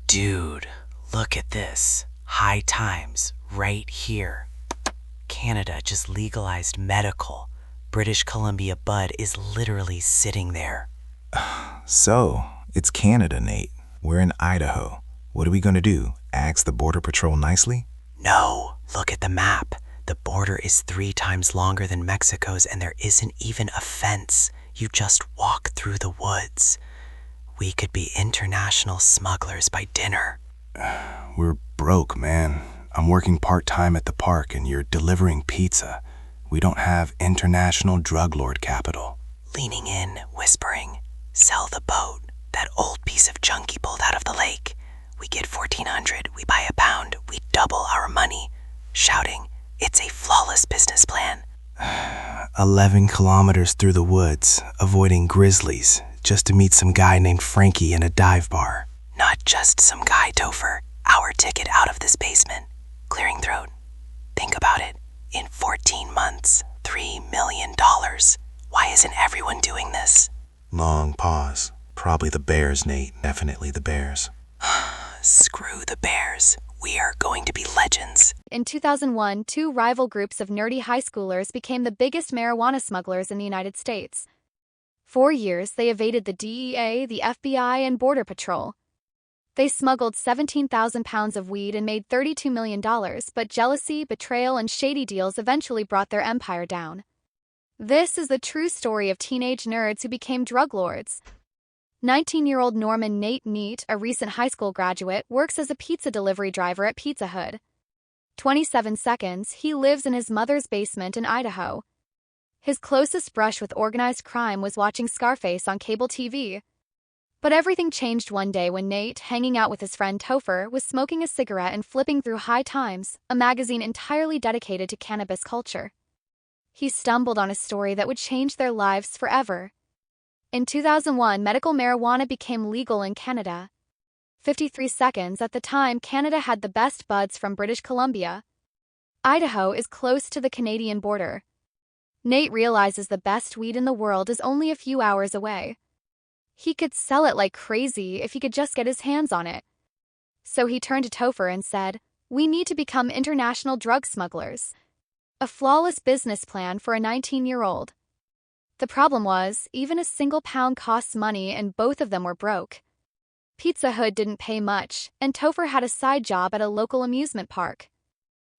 Dude, look at this. High times, right here. Canada just legalized medical. British Columbia bud is literally sitting there. So, it's Canada, Nate. We're in Idaho. What are we gonna do? Ask the Border Patrol nicely? No, look at the map. The border is 3 times longer than Mexico's and there isn't even a fence. You just walk through the woods. We could be international smugglers by dinner. We're broke, man. I'm working part-time at the park and you're delivering pizza. We don't have international drug lord capital. Leaning in, whispering, sell the boat. That old piece of junk he pulled out of the lake. We get 1,400, we buy a pound, we double our money. Shouting, it's a flawless business plan. 11 kilometers through the woods, avoiding grizzlies, just to meet some guy named Frankie in a dive bar. Not just some guy, Topher. Our ticket out of this basement. Clearing throat. Think about it. In 14 months, $3 million. Why isn't everyone doing this? Long pause. Probably the bears, Nate. Definitely the bears. Screw the bears. We are going to be legends. In 2001, two rival groups of nerdy high schoolers became the biggest marijuana smugglers in the United States. 4 years, they evaded the DEA, the FBI, and Border Patrol. They smuggled 17,000 pounds of weed and made $32 million, but jealousy, betrayal, and shady deals eventually brought their empire down. This is the true story of teenage nerds who became drug lords. 19-year-old Norman Nate Neat, a recent high school graduate, works as a pizza delivery driver at Pizza Hut. 27 seconds, he lives in his mother's basement in Idaho. His closest brush with organized crime was watching Scarface on cable TV. But everything changed one day when Nate, hanging out with his friend Topher, was smoking a cigarette and flipping through High Times, a magazine entirely dedicated to cannabis culture. He stumbled on a story that would change their lives forever. In 2001, medical marijuana became legal in Canada. 53 seconds, at the time, Canada had the best buds from British Columbia. Idaho is close to the Canadian border. Nate realizes the best weed in the world is only a few hours away. He could sell it like crazy if he could just get his hands on it. So he turned to Topher and said, "We need to become international drug smugglers." A flawless business plan for a 19-year-old. The problem was, even a single pound costs money and both of them were broke. Pizza Hut didn't pay much, and Topher had a side job at a local amusement park.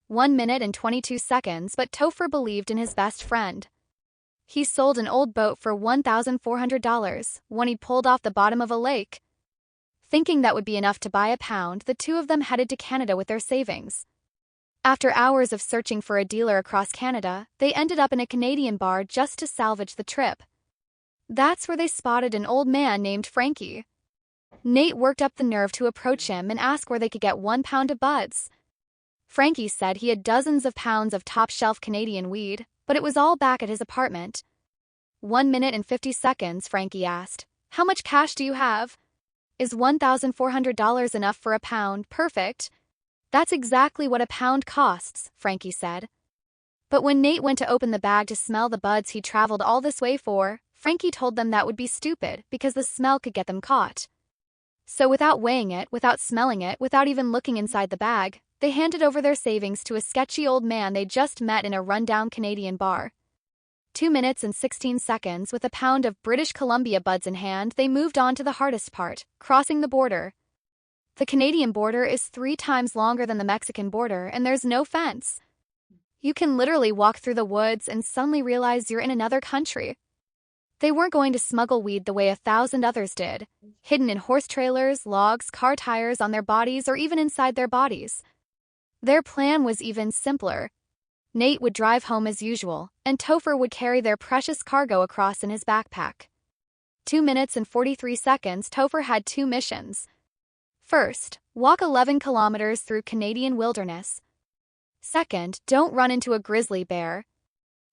1 minute and 22 seconds, but Topher believed in his best friend. He sold an old boat for $1,400, one he'd pulled off the bottom of a lake. Thinking that would be enough to buy a pound, the two of them headed to Canada with their savings. After hours of searching for a dealer across Canada, they ended up in a Canadian bar just to salvage the trip. That's where they spotted an old man named Frankie. Nate worked up the nerve to approach him and ask where they could get 1 pound of buds. Frankie said he had dozens of pounds of top-shelf Canadian weed, but it was all back at his apartment. 1 minute and 50 seconds, Frankie asked. "How much cash do you have?" "Is $1,400 enough for a pound?" "Perfect." "That's exactly what a pound costs," Frankie said. But when Nate went to open the bag to smell the buds he traveled all this way for, Frankie told them that would be stupid because the smell could get them caught. So without weighing it, without smelling it, without even looking inside the bag, they handed over their savings to a sketchy old man they just met in a rundown Canadian bar. 2 minutes and 16 seconds, with a pound of British Columbia buds in hand, they moved on to the hardest part, crossing the border. The Canadian border is 3 times longer than the Mexican border, and there's no fence. You can literally walk through the woods and suddenly realize you're in another country. They weren't going to smuggle weed the way 1,000 others did, hidden in horse trailers, logs, car tires, on their bodies, or even inside their bodies. Their plan was even simpler. Nate would drive home as usual, and Topher would carry their precious cargo across in his backpack. 2 minutes and 43 seconds, Topher had 2 missions. First, walk 11 kilometers through Canadian wilderness. Second, don't run into a grizzly bear.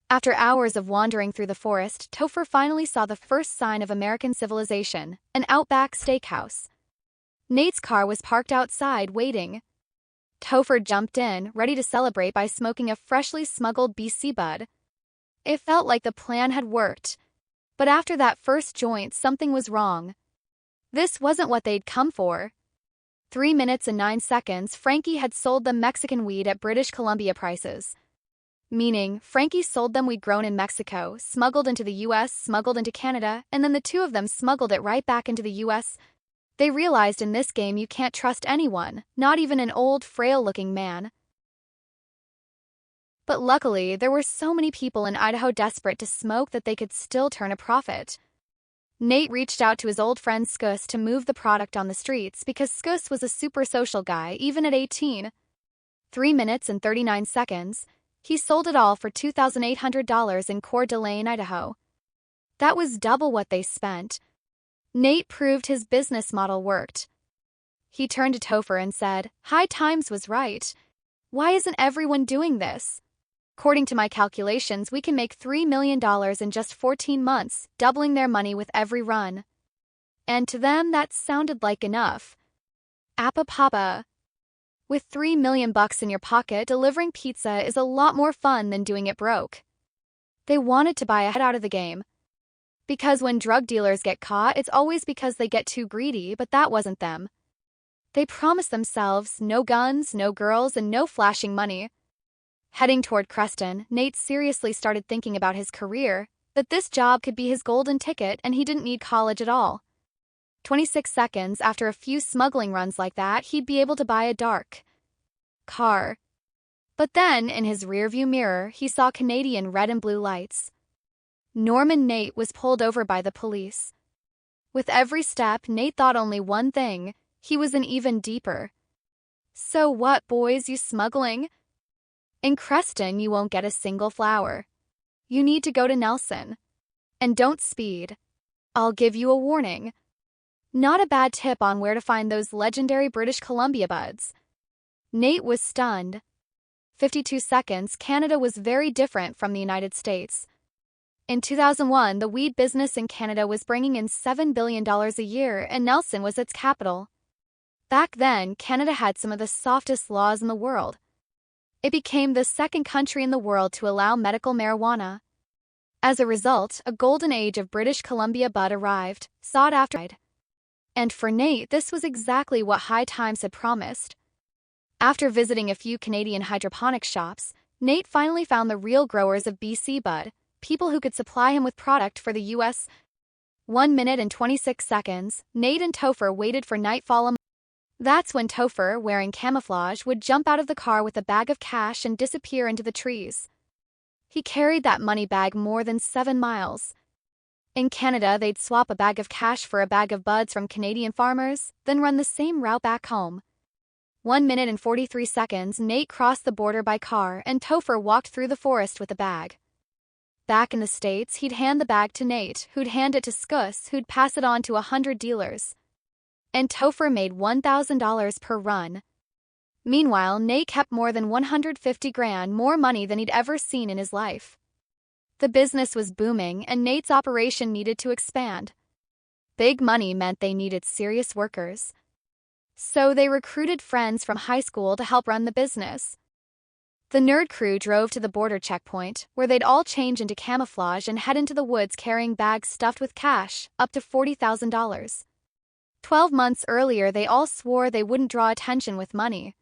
After hours of wandering through the forest, Topher finally saw the first sign of American civilization, an Outback steakhouse. Nate's car was parked outside, waiting. Topher jumped in, ready to celebrate by smoking a freshly smuggled BC bud. It felt like the plan had worked. But after that first joint, something was wrong. This wasn't what they'd come for. 3 minutes and 9 seconds, Frankie had sold them Mexican weed at British Columbia prices. Meaning, Frankie sold them weed grown in Mexico, smuggled into the US, smuggled into Canada, and then the two of them smuggled it right back into the US. They realized in this game you can't trust anyone, not even an old, frail-looking man. But luckily, there were so many people in Idaho desperate to smoke that they could still turn a profit. Nate reached out to his old friend Skus to move the product on the streets because Skus was a super social guy even at 18. 3 minutes and 39 seconds. He sold it all for $2,800 in Coeur d'Alene, Idaho. That was double what they spent. Nate proved his business model worked. He turned to Topher and said, "High Times was right. Why isn't everyone doing this? According to my calculations, we can make $3 million in just 14 months, doubling their money with every run." And to them, that sounded like enough. Appa Papa. With $3 million in your pocket, delivering pizza is a lot more fun than doing it broke. They wanted to buy a head out of the game. Because when drug dealers get caught, it's always because they get too greedy, but that wasn't them. They promised themselves no guns, no girls, and no flashing money. Heading toward Creston, Nate seriously started thinking about his career, that this job could be his golden ticket and he didn't need college at all. 26 seconds after a few smuggling runs like that, he'd be able to buy a dark car. But then, in his rearview mirror, he saw Canadian red and blue lights. Norman Nate was pulled over by the police. With every step, Nate thought only one thing: he was in even deeper. So what, boys, you smuggling? In Creston, you won't get a single flower. You need to go to Nelson. And don't speed. I'll give you a warning. Not a bad tip on where to find those legendary British Columbia buds. Nate was stunned. 52 seconds, Canada was very different from the United States. In 2001, the weed business in Canada was bringing in $7 billion a year, and Nelson was its capital. Back then, Canada had some of the softest laws in the world. It became the second country in the world to allow medical marijuana. As a result, a golden age of British Columbia bud arrived, sought after. And for Nate, this was exactly what High Times had promised. After visiting a few Canadian hydroponic shops, Nate finally found the real growers of BC bud, people who could supply him with product for the U.S. 1 minute and 26 seconds, Nate and Topher waited for nightfall. That's when Topher, wearing camouflage, would jump out of the car with a bag of cash and disappear into the trees. He carried that money bag more than 7 miles. In Canada, they'd swap a bag of cash for a bag of buds from Canadian farmers, then run the same route back home. 1 minute and 43 seconds, Nate crossed the border by car, and Topher walked through the forest with the bag. Back in the States, he'd hand the bag to Nate, who'd hand it to Skus, who'd pass it on to 100 dealers. And Topher made $1,000 per run. Meanwhile, Nate kept more than 150 grand, more money than he'd ever seen in his life. The business was booming, and Nate's operation needed to expand. Big money meant they needed serious workers. So they recruited friends from high school to help run the business. The nerd crew drove to the border checkpoint, where they'd all change into camouflage and head into the woods carrying bags stuffed with cash, up to $40,000. 12 months earlier, they all swore they wouldn't draw attention with money.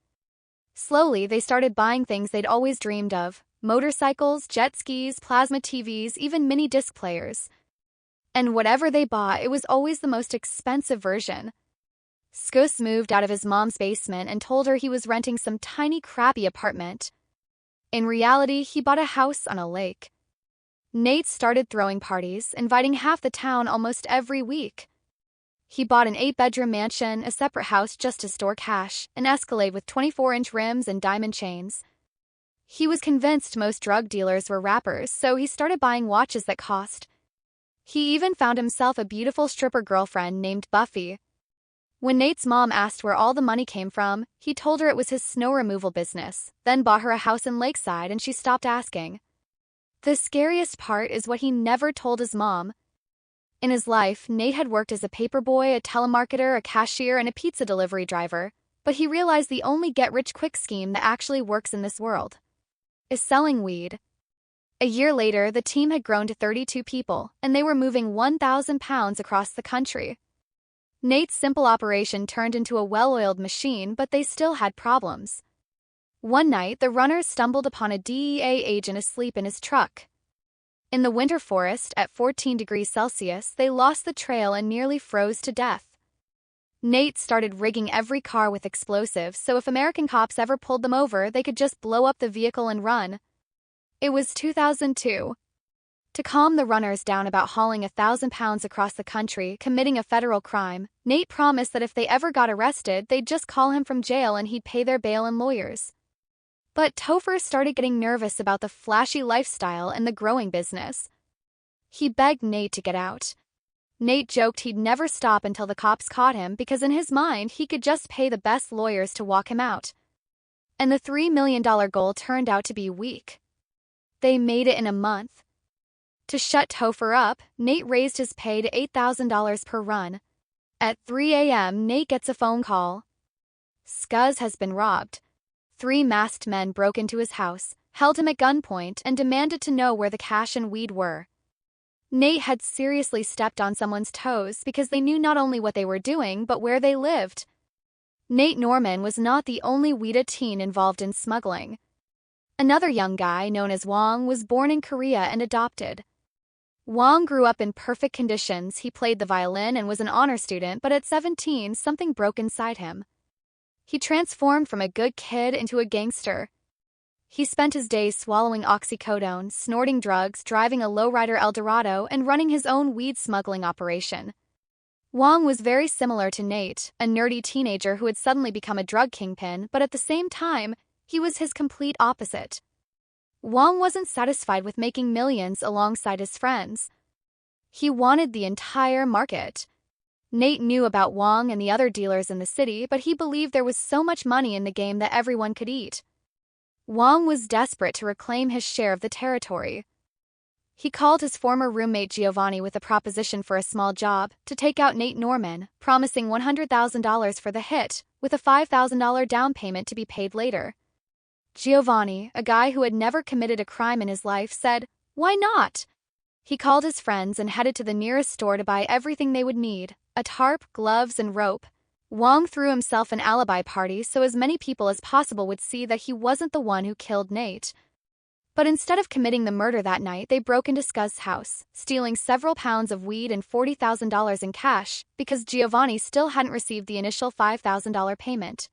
Slowly, they started buying things they'd always dreamed of: motorcycles, jet skis, plasma TVs, even mini disc players. And whatever they bought, it was always the most expensive version. Skus moved out of his mom's basement and told her he was renting some tiny, crappy apartment. In reality, he bought a house on a lake. Nate started throwing parties, inviting half the town almost every week. He bought an 8-bedroom mansion, a separate house just to store cash, an Escalade with 24-inch rims and diamond chains. He was convinced most drug dealers were rappers, so he started buying watches that cost. He even found himself a beautiful stripper girlfriend named Buffy. When Nate's mom asked where all the money came from, he told her it was his snow removal business, then bought her a house in Lakeside, and she stopped asking. The scariest part is what he never told his mom. In his life, Nate had worked as a paperboy, a telemarketer, a cashier, and a pizza delivery driver, but he realized the only get-rich-quick scheme that actually works in this world is selling weed. A year later, the team had grown to 32 people, and they were moving 1,000 pounds across the country. Nate's simple operation turned into a well-oiled machine, but they still had problems. One night, the runners stumbled upon a DEA agent asleep in his truck. In the winter forest, at 14 degrees Celsius, they lost the trail and nearly froze to death. Nate started rigging every car with explosives, so if American cops ever pulled them over, they could just blow up the vehicle and run. It was 2002. To calm the runners down about hauling 1,000 pounds across the country, committing a federal crime, Nate promised that if they ever got arrested, they'd just call him from jail and he'd pay their bail and lawyers. But Topher started getting nervous about the flashy lifestyle and the growing business. He begged Nate to get out. Nate joked he'd never stop until the cops caught him because in his mind he could just pay the best lawyers to walk him out. And the $3 million goal turned out to be weak. They made it in a month. To shut Topher up, Nate raised his pay to $8,000 per run. At 3 a.m., Nate gets a phone call. Scuzz has been robbed. 3 masked men broke into his house, held him at gunpoint, and demanded to know where the cash and weed were. Nate had seriously stepped on someone's toes because they knew not only what they were doing, but where they lived. Nate Norman was not the only Ouida teen involved in smuggling. Another young guy, known as Wong, was born in Korea and adopted. Wong grew up in perfect conditions. He played the violin and was an honor student, but at 17, something broke inside him. He transformed from a good kid into a gangster. He spent his days swallowing oxycodone, snorting drugs, driving a lowrider Eldorado, and running his own weed smuggling operation. Wong was very similar to Nate, a nerdy teenager who had suddenly become a drug kingpin, but at the same time, he was his complete opposite. Wong wasn't satisfied with making millions alongside his friends. He wanted the entire market. Nate knew about Wong and the other dealers in the city, but he believed there was so much money in the game that everyone could eat. Wong was desperate to reclaim his share of the territory. He called his former roommate Giovanni with a proposition for a small job to take out Nate Norman, promising $100,000 for the hit, with a $5,000 down payment to be paid later. Giovanni, a guy who had never committed a crime in his life, said, "Why not?" He called his friends and headed to the nearest store to buy everything they would need, a tarp, gloves, and rope. Wong threw himself an alibi party so as many people as possible would see that he wasn't the one who killed Nate. But instead of committing the murder that night, they broke into Scuzz's house, stealing several pounds of weed and $40,000 in cash because Giovanni still hadn't received the initial $5,000 payment.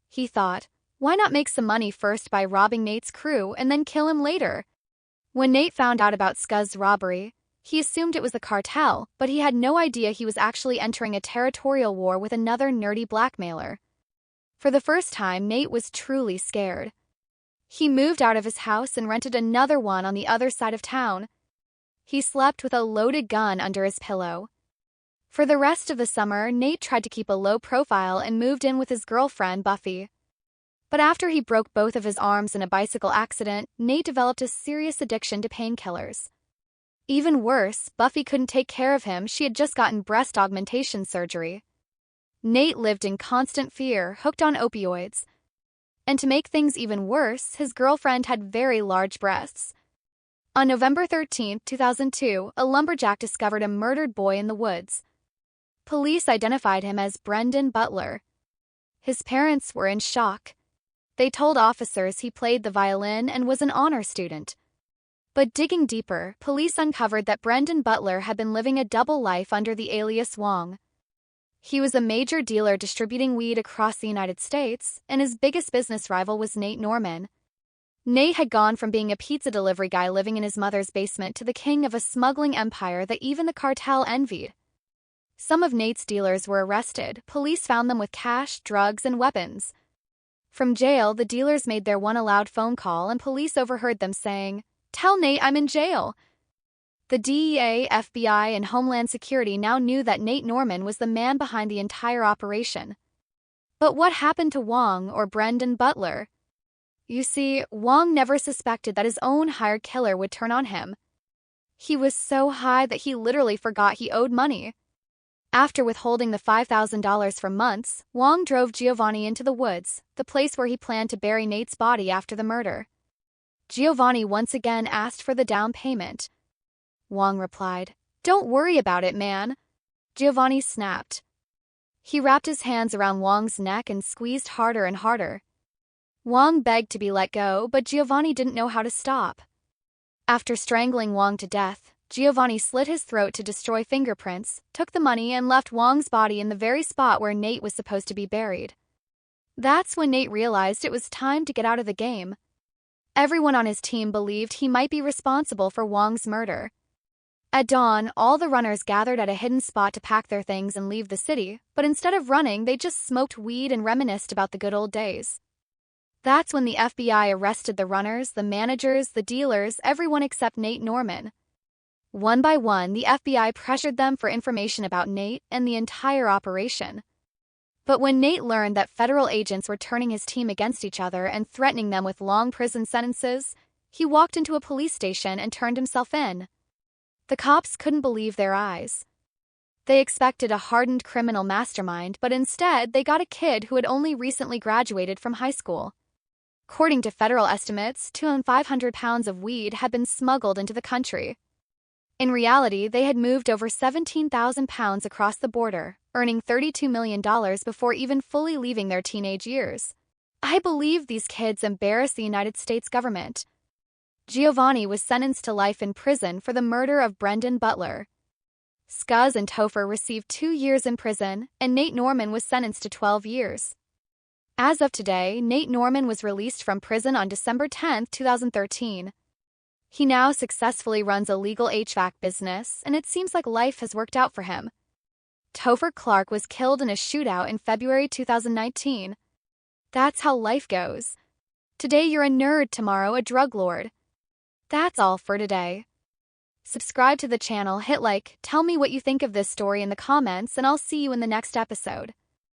He thought, why not make some money first by robbing Nate's crew and then kill him later? When Nate found out about Scuzz's robbery, he assumed it was the cartel, but he had no idea he was actually entering a territorial war with another nerdy blackmailer. For the first time, Nate was truly scared. He moved out of his house and rented another one on the other side of town. He slept with a loaded gun under his pillow. For the rest of the summer, Nate tried to keep a low profile and moved in with his girlfriend, Buffy. But after he broke both of his arms in a bicycle accident, Nate developed a serious addiction to painkillers. Even worse, Buffy couldn't take care of him. She had just gotten breast augmentation surgery. Nate lived in constant fear, hooked on opioids. And to make things even worse, his girlfriend had very large breasts. On November 13, 2002, a lumberjack discovered a murdered boy in the woods. Police identified him as Brendan Butler. His parents were in shock. They told officers he played the violin and was an honor student. But digging deeper, police uncovered that Brendan Butler had been living a double life under the alias Wong. He was a major dealer distributing weed across the United States, and his biggest business rival was Nate Norman. Nate had gone from being a pizza delivery guy living in his mother's basement to the king of a smuggling empire that even the cartel envied. Some of Nate's dealers were arrested. Police found them with cash, drugs, and weapons. From jail, the dealers made their one allowed phone call, and police overheard them saying, "Tell Nate I'm in jail." The DEA, FBI, and Homeland Security now knew that Nate Norman was the man behind the entire operation. But what happened to Wong or Brendan Butler? You see, Wong never suspected that his own hired killer would turn on him. He was so high that he literally forgot he owed money. After withholding the $5,000 for months, Wong drove Giovanni into the woods, the place where he planned to bury Nate's body after the murder. Giovanni once again asked for the down payment. Wong replied, "Don't worry about it, man." Giovanni snapped, He wrapped his hands around Wong's neck and squeezed harder and harder. Wong begged to be let go, but Giovanni didn't know how to stop. After strangling Wong to death, Giovanni slit his throat to destroy fingerprints, took the money, and left Wong's body in the very spot where Nate was supposed to be buried. That's when Nate realized it was time to get out of the game. Everyone on his team believed he might be responsible for Wong's murder. At dawn, all the runners gathered at a hidden spot to pack their things and leave the city, but instead of running, they just smoked weed and reminisced about the good old days. That's when the FBI arrested the runners, the managers, the dealers, everyone except Nate Norman. One by one, the FBI pressured them for information about Nate and the entire operation. But when Nate learned that federal agents were turning his team against each other and threatening them with long prison sentences, he walked into a police station and turned himself in. The cops couldn't believe their eyes. They expected a hardened criminal mastermind, but instead they got a kid who had only recently graduated from high school. According to federal estimates, 2,500 pounds of weed had been smuggled into the country. In reality, they had moved over 17,000 pounds across the border, earning $32 million before even fully leaving their teenage years. I believe these kids embarrassed the United States government. Giovanni was sentenced to life in prison for the murder of Brendan Butler. Scuzz and Topher received 2 years in prison, and Nate Norman was sentenced to 12 years. As of today, Nate Norman was released from prison on December 10, 2013. He now successfully runs a legal HVAC business, and it seems like life has worked out for him. Topher Clark was killed in a shootout in February 2019. That's how life goes. Today you're a nerd, tomorrow a drug lord. That's all for today. Subscribe to the channel, hit like, tell me what you think of this story in the comments, and I'll see you in the next episode.